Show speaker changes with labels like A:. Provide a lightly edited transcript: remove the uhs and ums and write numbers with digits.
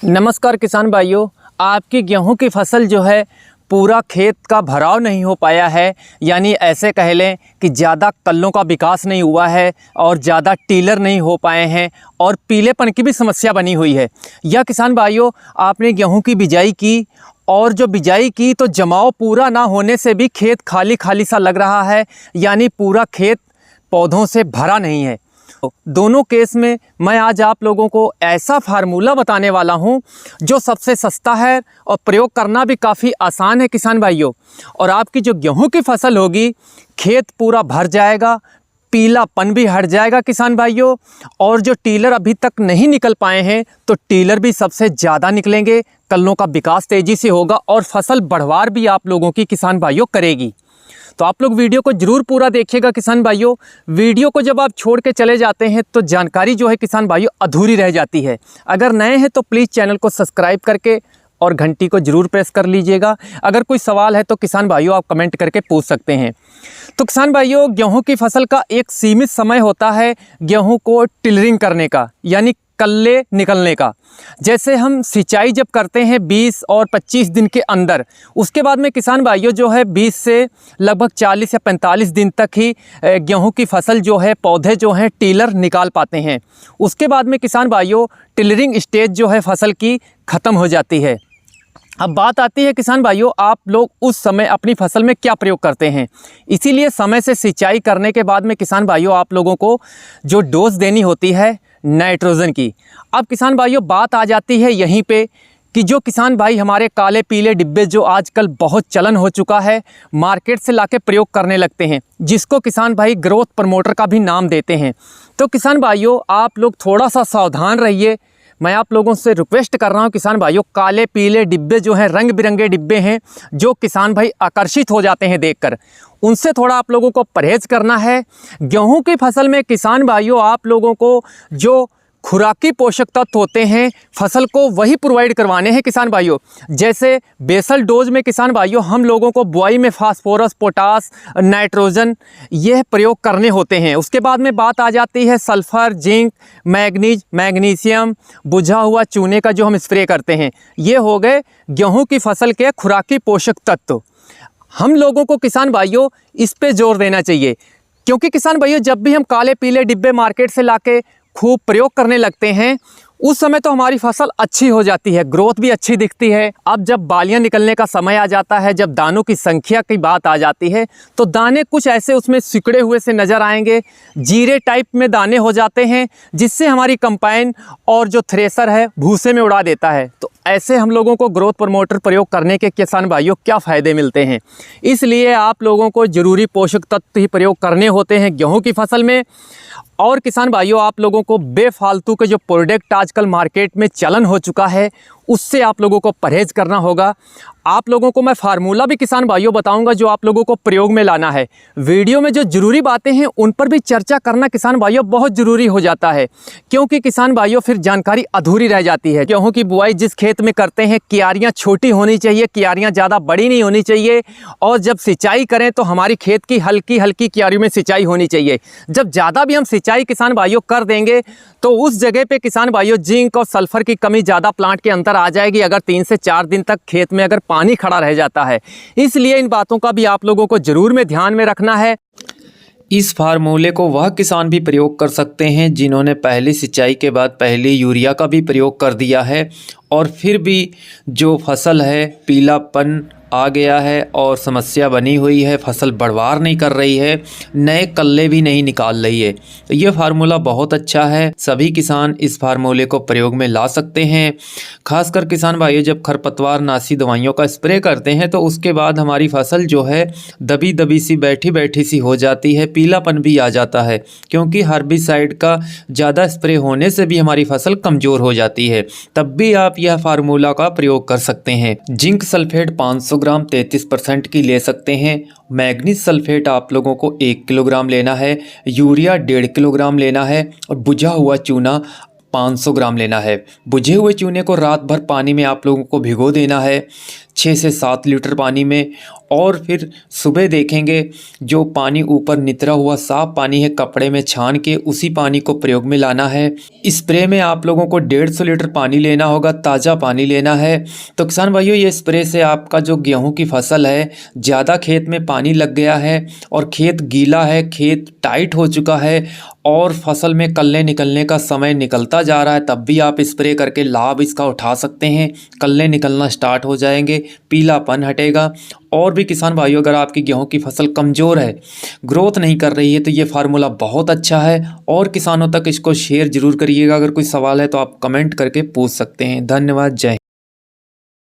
A: नमस्कार किसान भाइयों, आपकी गेहूं की फसल जो है पूरा खेत का भराव नहीं हो पाया है, यानी ऐसे कह लें कि ज़्यादा कल्लों का विकास नहीं हुआ है और ज़्यादा टीलर नहीं हो पाए हैं और पीलेपन की भी समस्या बनी हुई है। या किसान भाइयों, आपने गेहूं की बिजाई की और जो बिजाई की तो जमाव पूरा ना होने से भी खेत खाली खाली सा लग रहा है, यानी पूरा खेत पौधों से भरा नहीं है। दोनों केस में मैं आज आप लोगों को ऐसा फार्मूला बताने वाला हूं जो सबसे सस्ता है और प्रयोग करना भी काफ़ी आसान है किसान भाइयों। और आपकी जो गेहूं की फसल होगी, खेत पूरा भर जाएगा, पीलापन भी हट जाएगा किसान भाइयों। और जो टीलर अभी तक नहीं निकल पाए हैं तो टीलर भी सबसे ज़्यादा निकलेंगे, कल्लों का विकास तेज़ी से होगा और फसल बढ़वार भी आप लोगों की किसान भाइयों करेगी। तो आप लोग वीडियो को जरूर पूरा देखिएगा किसान भाइयों। वीडियो को जब आप छोड़ के चले जाते हैं तो जानकारी जो है किसान भाइयों अधूरी रह जाती है। अगर नए हैं तो प्लीज़ चैनल को सब्सक्राइब करके और घंटी को जरूर प्रेस कर लीजिएगा। अगर कोई सवाल है तो किसान भाइयों आप कमेंट करके पूछ सकते हैं। तो किसान भाइयों, गेहूं की फसल का एक सीमित समय होता है गेहूं को टिलरिंग करने का, यानी कल्ले निकलने का। जैसे हम सिंचाई जब करते हैं 20 और 25 दिन के अंदर, उसके बाद में किसान भाइयों जो है 20 से लगभग 40 या 45 दिन तक ही गेहूं की फसल जो है, पौधे जो हैं टिलर निकाल पाते हैं। उसके बाद में किसान भाइयों टिलरिंग स्टेज जो है फसल की ख़त्म हो जाती है। अब बात आती है किसान भाइयों, आप लोग उस समय अपनी फसल में क्या प्रयोग करते हैं। इसीलिए समय से सिंचाई करने के बाद में किसान भाइयों आप लोगों को जो डोज देनी होती है नाइट्रोजन की। अब किसान भाइयों बात आ जाती है यहीं पे कि जो किसान भाई हमारे काले पीले डिब्बे जो आजकल बहुत चलन हो चुका है, मार्केट से लाके प्रयोग करने लगते हैं, जिसको किसान भाई ग्रोथ प्रमोटर का भी नाम देते हैं। तो किसान भाइयों आप लोग थोड़ा सा सावधान रहिए। मैं आप लोगों से रिक्वेस्ट कर रहा हूं किसान भाइयों, काले पीले डिब्बे जो हैं, रंग बिरंगे डिब्बे हैं जो किसान भाई आकर्षित हो जाते हैं देखकर, उनसे थोड़ा आप लोगों को परहेज़ करना है। गेहूं की फसल में किसान भाइयों आप लोगों को जो खुराकी पोषक तत्व होते हैं फसल को वही प्रोवाइड करवाने हैं किसान भाइयों। जैसे बेसल डोज में किसान भाइयों हम लोगों को बुआई में फास्फोरस, पोटास, नाइट्रोजन यह प्रयोग करने होते हैं। उसके बाद में बात आ जाती है सल्फ़र, जिंक, मैग्नीज, मैग्नीशियम, बुझा हुआ चूने का जो हम स्प्रे करते हैं। ये हो गए गेहूँ की फसल के खुराकी पोषक तत्व। हम लोगों को किसान भाइयों इस पे जोर देना चाहिए, क्योंकि किसान भाइयों जब भी हम काले पीले डिब्बे मार्केट से लाके खूब प्रयोग करने लगते हैं उस समय तो हमारी फसल अच्छी हो जाती है, ग्रोथ भी अच्छी दिखती है। अब जब बालियां निकलने का समय आ जाता है, जब दानों की संख्या की बात आ जाती है तो दाने कुछ ऐसे उसमें सिकुड़े हुए से नज़र आएंगे, जीरे टाइप में दाने हो जाते हैं, जिससे हमारी कंपाइन और जो थ्रेसर है भूसे में उड़ा देता है। तो ऐसे हम लोगों को ग्रोथ प्रमोटर प्रयोग करने के किसान भाइयों क्या फ़ायदे मिलते हैं। इसलिए आप लोगों को ज़रूरी पोषक तत्व ही प्रयोग करने होते हैं गेहूँ की फसल में। और किसान भाइयों आप लोगों को बेफालतू के जो प्रोडक्ट आजकल मार्केट में चलन हो चुका है उससे आप लोगों को परहेज़ करना होगा। आप लोगों को मैं फार्मूला भी किसान भाइयों बताऊंगा जो आप लोगों को प्रयोग में लाना है। वीडियो में जो ज़रूरी बातें हैं उन पर भी चर्चा करना किसान भाइयों बहुत ज़रूरी हो जाता है, क्योंकि किसान भाइयों फिर जानकारी अधूरी रह जाती है। गेहूँ की बुआई जिस खेत में करते हैं क्यारियाँ छोटी होनी चाहिए, क्यारियाँ ज़्यादा बड़ी नहीं होनी चाहिए। और जब सिंचाई करें तो हमारी खेत की हल्की हल्की क्यारियों में सिंचाई होनी चाहिए। जब ज़्यादा भी हम सिंचाई किसान भाइयों कर देंगे तो उस जगह पे किसान भाइयों जिंक और सल्फर की कमी ज़्यादा प्लांट के अंदर आ जाएगी, अगर 3 से 4 दिन तक खेत में अगर पानी खड़ा रह जाता है। इसलिए इन बातों का भी आप लोगों को ज़रूर में ध्यान में रखना है।
B: इस फार्मूले को वह किसान भी प्रयोग कर सकते हैं जिन्होंने पहली सिंचाई के बाद पहली यूरिया का भी प्रयोग कर दिया है और फिर भी जो फसल है पीलापन आ गया है और समस्या बनी हुई है, फसल बढ़वार नहीं कर रही है, नए कल्ले भी नहीं निकाल रही है। तो ये फार्मूला बहुत अच्छा है, सभी किसान इस फार्मूले को प्रयोग में ला सकते हैं। खासकर किसान भाइयों जब खरपतवार नाशी दवाइयों का स्प्रे करते हैं तो उसके बाद हमारी फसल जो है दबी दबी सी बैठी बैठी सी हो जाती है, पीलापन भी आ जाता है, क्योंकि हर्बिसाइड का ज़्यादा स्प्रे होने से भी हमारी फसल कमज़ोर हो जाती है। तब भी आप यह फार्मूला का प्रयोग कर सकते हैं। जिंक सल्फेट 500 ग्राम 33% की ले सकते हैं। मैग्नीज सल्फेट आप लोगों को 1 किलोग्राम लेना है। यूरिया 1.5 किलोग्राम लेना है और बुझा हुआ चूना 500 ग्राम लेना है। बुझे हुए चूने को रात भर पानी में आप लोगों को भिगो देना है 6 से 7 लीटर पानी में, और फिर सुबह देखेंगे जो पानी ऊपर नितरा हुआ साफ पानी है कपड़े में छान के उसी पानी को प्रयोग में लाना है। स्प्रे में आप लोगों को 150 लीटर पानी लेना होगा, ताज़ा पानी लेना है। तो किसान भाइयों, ये स्प्रे से आपका जो गेहूं की फसल है, ज़्यादा खेत में पानी लग गया है और खेत गीला है, खेत टाइट हो चुका है और फसल में कल्ले निकलने का समय निकलता जा रहा है, तब भी आप स्प्रे करके लाभ इसका उठा सकते हैं। कल्ले निकलना स्टार्ट हो जाएंगे, पीलापन हटेगा। और भी किसान भाइयों, अगर आपकी गेहूं की फसल कमज़ोर है, ग्रोथ नहीं कर रही है, तो ये फार्मूला बहुत अच्छा है और किसानों तक इसको शेयर ज़रूर करिएगा। अगर कोई सवाल है तो आप कमेंट करके पूछ सकते हैं। धन्यवाद। जय